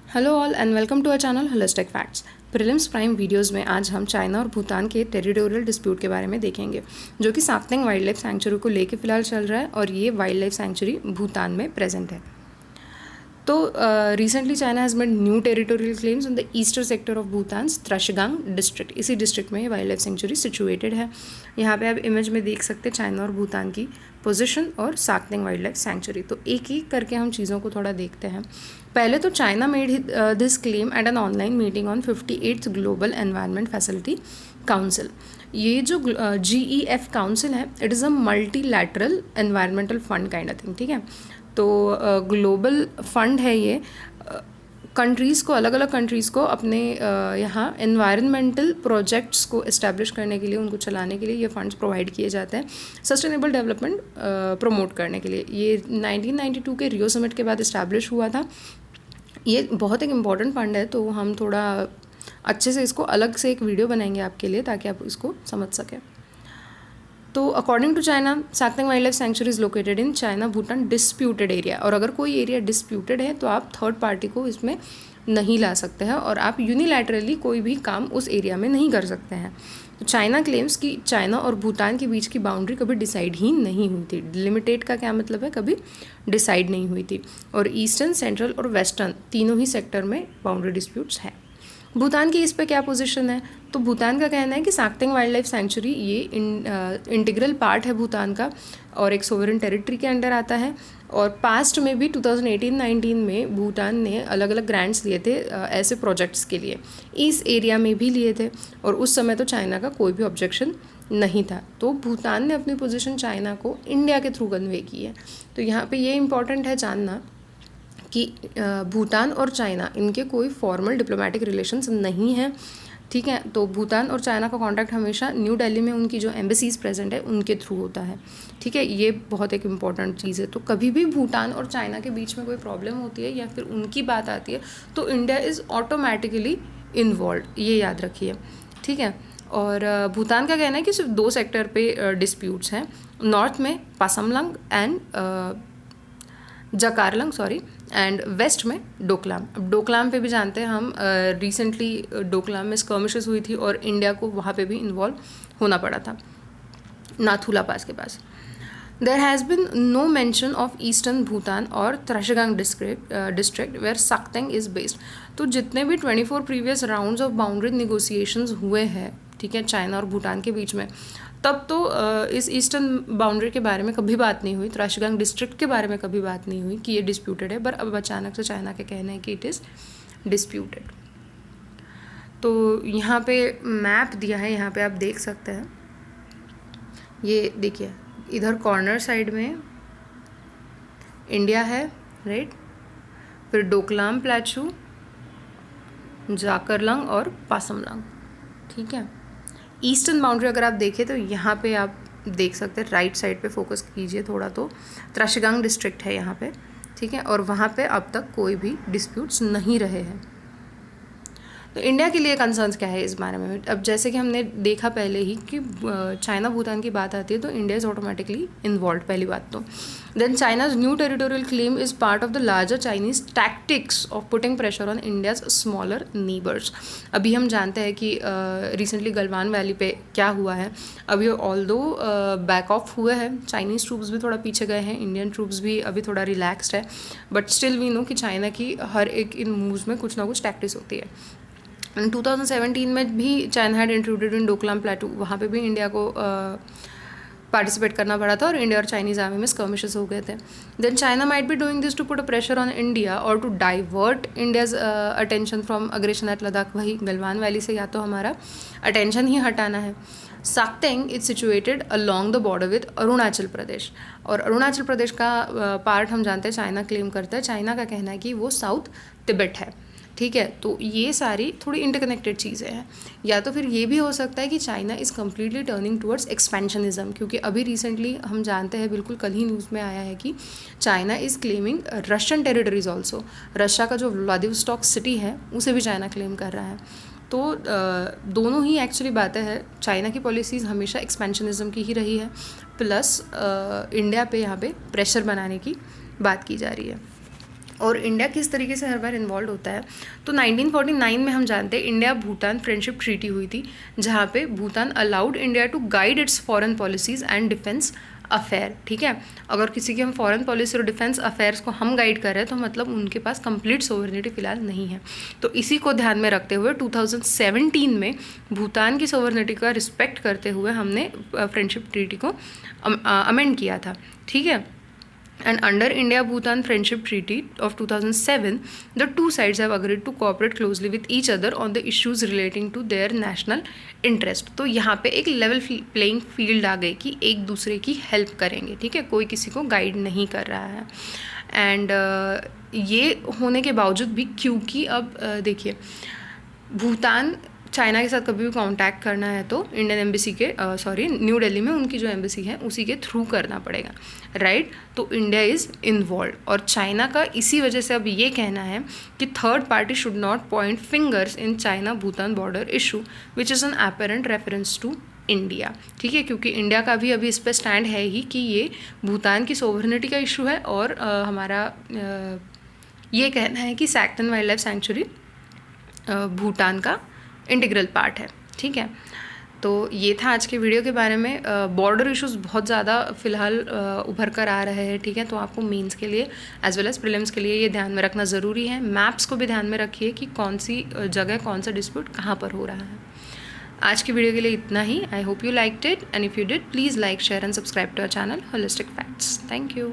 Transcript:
Hello all and welcome to our channel holistic facts. Prelims prime videos में आज हम China और भूटान के टेरिटोरियल डिस्प्यूट के बारे में देखेंगे, जो कि साक्तेंग वाइल्ड लाइफ सेंचुरी को लेकर फिलहाल चल रहा है और ये वाइल्ड लाइफ सेंचुरी भूटान में प्रेजेंट है। तो recently China has made new territorial claims in the eastern sector of Bhutan's Trashigang district. इसी डिस्ट्रिक्ट में ये वाइल्ड लाइफ सेंचुरी सिचुएटेड है। यहाँ पे आप इमेज में देख सकते हैं चाइना और भूटान की पोजीशन और साक्तेंग वाइल्ड लाइफ सेंचुरी। तो एक एक करके हम चीज़ों को थोड़ा देखते हैं। पहले तो China made this claim at an online meeting on 58th Global Environment Facility Council. ये जो GEF काउंसिल है, it is a multilateral environmental fund kind of thing. ठीक है, तो ग्लोबल फंड है ये। कंट्रीज़ को, अलग अलग कंट्रीज़ को अपने यहाँ एनवायरमेंटल प्रोजेक्ट्स को इस्टेब्लिश करने के लिए, उनको चलाने के लिए ये फंड्स प्रोवाइड किए जाते हैं, सस्टेनेबल डेवलपमेंट प्रमोट करने के लिए। ये 1992 के रियो समिट के बाद इस्टेब्लिश हुआ था। ये बहुत एक इम्पॉर्टेंट फंड है, तो हम थोड़ा अच्छे से इसको अलग से एक वीडियो बनाएंगे आपके लिए ताकि आप इसको समझ सकें। तो according to China, Sakteng wildlife sanctuary is located in China Bhutan disputed area. और अगर कोई एरिया डिस्प्यूटेड है तो आप थर्ड पार्टी को इसमें नहीं ला सकते हैं और आप यूनिलैटरली कोई भी काम उस एरिया में नहीं कर सकते हैं। तो चाइना क्लेम्स कि चाइना और भूटान के बीच की बाउंड्री कभी डिसाइड ही नहीं हुई थी। डिलिमिटेड का क्या मतलब है, कभी डिसाइड नहीं हुई थी। और ईस्टर्न, सेंट्रल और वेस्टर्न तीनों ही सेक्टर में बाउंड्री डिस्प्यूट्स हैं। भूटान की इस पे क्या पोजीशन है? तो भूटान का कहना है कि साक्तेंग वाइल्ड लाइफ सेंचुरी ये इंटीग्रल पार्ट है भूटान का और एक सोवरेन टेरिटरी के अंडर आता है। और पास्ट में भी 2018-19 में भूटान ने अलग अलग ग्रांट्स लिए थे ऐसे प्रोजेक्ट्स के लिए, इस एरिया में भी लिए थे। और उस समय तो चाइना का कोई भी ऑब्जेक्शन नहीं था। तो भूटान ने अपनी पोजीशन चाइना को इंडिया के थ्रू कन्वे की है। तो यहाँ पे ये इम्पॉर्टेंट है जानना कि भूटान और चाइना, इनके कोई फॉर्मल डिप्लोमेटिक रिलेशंस नहीं हैं। ठीक है, तो भूटान और चाइना का कांटेक्ट हमेशा न्यू दिल्ली में उनकी जो एम्बेसीज प्रेजेंट है उनके थ्रू होता है। ठीक है, ये बहुत एक इम्पॉर्टेंट चीज़ है। तो कभी भी भूटान और चाइना के बीच में कोई प्रॉब्लम होती है या फिर उनकी बात आती है तो इंडिया इज़ ऑटोमेटिकली इन्वॉल्व, ये याद रखिए। ठीक है, और भूटान का कहना है कि सिर्फ 2 सेक्टर पे डिस्प्यूट्स हैं, नॉर्थ में पासमलंग एंड जकारलंग एंड वेस्ट में डोकलाम। अब डोकलाम पे भी जानते हैं हम, रिसेंटली डोकलाम में स्कर्मिशेस हुई थी और इंडिया को वहाँ पे भी इन्वॉल्व होना पड़ा था, नाथुला पास के पास। There has been no mention of eastern Bhutan और Trashigang district where Sakteng is based. तो जितने भी 24 previous rounds of boundary negotiations हुए हैं, ठीक है, चाइना और भूटान के बीच में, तब तो इस ईस्टर्न बाउंड्री के बारे में कभी बात नहीं हुई, त्रशगांग डिस्ट्रिक्ट के बारे में कभी बात नहीं हुई कि ये डिस्प्यूटेड है। पर अब अचानक से चाइना के कहना है कि इट इज़ डिस्प्यूटेड। तो यहाँ पे मैप दिया है, यहाँ पे आप देख सकते हैं। ये देखिए, इधर कॉर्नर साइड में इंडिया है, राइट, फिर डोकलाम प्लेटू, जाकरलंग और पासमलंग। ठीक है, ईस्टर्न बाउंड्री अगर आप देखें तो यहाँ पे आप देख सकते हैं, राइट साइड पे फोकस कीजिए थोड़ा, तो त्रशगांग डिस्ट्रिक्ट है यहाँ पे। ठीक है, और वहाँ पे अब तक कोई भी डिस्प्यूट्स नहीं रहे हैं। तो इंडिया के लिए कंसर्न्स क्या है इस बारे में? अब जैसे कि हमने देखा पहले ही कि चाइना भूटान की बात आती है तो इंडिया इज़ ऑटोमेटिकली इन्वॉल्व, पहली बात तो। Then China's new territorial claim is part of the larger Chinese tactics of putting pressure on India's smaller neighbours. अभी हम जानते हैं कि रिसेंटली गलवान वैली पे क्या हुआ है। अभी ऑल्दो बैक ऑफ हुए हैं, चाइनीज़ ट्रूप्स भी थोड़ा पीछे गए हैं, इंडियन ट्रूप्स भी अभी थोड़ा रिलैक्सड है, बट स्टिल वी नो कि चाइना की हर एक इन मूव्स में कुछ ना कुछ टैक्टिक्स होती है। 2017 में भी चाइना हैड इंट्रूडेड इन डोकलाम प्लेटू, वहाँ पे भी इंडिया को पार्टिसिपेट करना पड़ा था और इंडिया और चाइनीज़ आर्मी में स्कर्मिशेस हो गए थे। Then China might be doing this to put a pressure on India और to divert India's attention from aggression at Ladakh. वही गलवान वैली से या तो हमारा अटेंशन ही हटाना है। Sakteng is situated along the border with Arunachal Pradesh, और अरुणाचल प्रदेश का पार्ट हम जानते हैं चाइना क्लेम करता है। चाइना का कहना है कि वो साउथ तिब्बत है। ठीक है, तो ये सारी थोड़ी इंटरकनेक्टेड चीज़ें हैं। या तो फिर ये भी हो सकता है कि China is completely turning towards expansionism, क्योंकि अभी रिसेंटली हम जानते हैं, बिल्कुल कल ही न्यूज़ में आया है कि China is claiming Russian territories also. Russia का जो व्लादिवोस्टॉक सिटी है उसे भी चाइना क्लेम कर रहा है। तो दोनों ही एक्चुअली बातें हैं। चाइना की पॉलिसीज़ हमेशा एक्सपेंशनिज्म की ही रही है, प्लस इंडिया पे यहाँ पे प्रेशर बनाने की बात की जा रही है। और इंडिया किस तरीके से हर बार इन्वॉल्व होता है, तो 1949 में हम जानते हैं इंडिया भूटान फ्रेंडशिप ट्रीटी हुई थी, जहाँ पे Bhutan allowed India to guide its foreign policies and defence affair. ठीक है, अगर किसी की हम फॉरेन पॉलिसी और डिफेंस अफेयर्स को हम गाइड कर रहे हैं तो मतलब उनके पास कंप्लीट सोवरेनिटी फिलहाल नहीं है। तो इसी को ध्यान में रखते हुए 2017 में भूटान की सोवरेनिटी का रिस्पेक्ट करते हुए हमने फ्रेंडशिप ट्रीटी को अमेंड किया था। ठीक है, and under India Bhutan Friendship Treaty of 2007 the two sides have agreed to cooperate closely with each other on the issues relating to their national interest। तो यहाँ पे एक लेवल प्लेइंग फील्ड आ गई कि एक दूसरे की हेल्प करेंगे। ठीक है, कोई किसी को गाइड नहीं कर रहा है। एंड ये होने के बावजूद भी, क्योंकि अब देखिए भूटान चाइना के साथ कभी भी कांटेक्ट करना है तो इंडियन एम्बेसी के न्यू दिल्ली में उनकी जो एम्बेसी है उसी के थ्रू करना पड़ेगा, राइट। तो इंडिया इज़ इन्वॉल्व, और चाइना का इसी वजह से अब ये कहना है कि third party should not point fingers in China Bhutan border issue which is an apparent reference to India. ठीक है, क्योंकि इंडिया का भी अभी इस पर स्टैंड है ही कि ये भूटान की सोवरेनिटी का इशू है, और हमारा ये कहना है कि सैक्टन वाइल्ड लाइफ सेंचुरी भूटान का इंटीग्रल पार्ट है। ठीक है, तो ये था आज के वीडियो के बारे में। बॉर्डर इश्यूज बहुत ज़्यादा फिलहाल उभर कर आ रहे हैं। ठीक है, तो आपको मेंस के लिए एज वेल एज प्रीलिम्स के लिए ये ध्यान में रखना ज़रूरी है। मैप्स को भी ध्यान में रखिए कि कौन सी जगह कौन सा डिस्प्यूट कहाँ पर हो रहा है। आज की वीडियो के लिए इतना ही। I hope you liked it, and if you did please like, share and subscribe to our channel holistic facts. Thank you.